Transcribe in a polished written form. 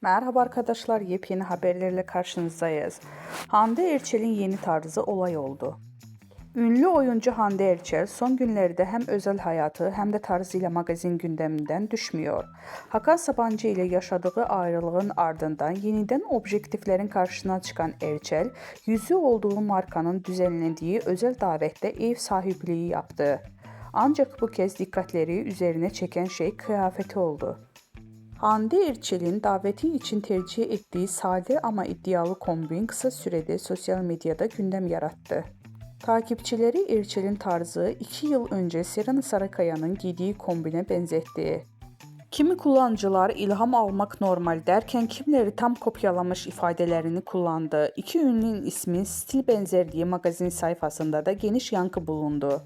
Merhaba arkadaşlar, yepyeni haberlerle karşınızdayız. Hande Erçel'in yeni tarzı olay oldu. Ünlü oyuncu Hande Erçel son günlerde hem özel hayatı hem de tarzıyla magazin gündeminden düşmüyor. Hakan Sabancı ile yaşadığı ayrılığın ardından yeniden objektiflerin karşısına çıkan Erçel, yüzü olduğu markanın düzenlediği özel davette ev sahipliği yaptı. Ancak bu kez dikkatleri üzerine çeken şey kıyafeti oldu. Hande Erçel'in daveti için tercih ettiği sade ama iddialı kombin kısa sürede sosyal medyada gündem yarattı. Takipçileri Erçel'in tarzı 2 yıl önce Serena Sarıkaya'nın giydiği kombine benzetti. Kimi kullanıcılar ilham almak normal derken kimileri tam kopyalamış ifadelerini kullandı. İki ünlünün ismi stil benzerliği magazin sayfasında da geniş yankı bulundu.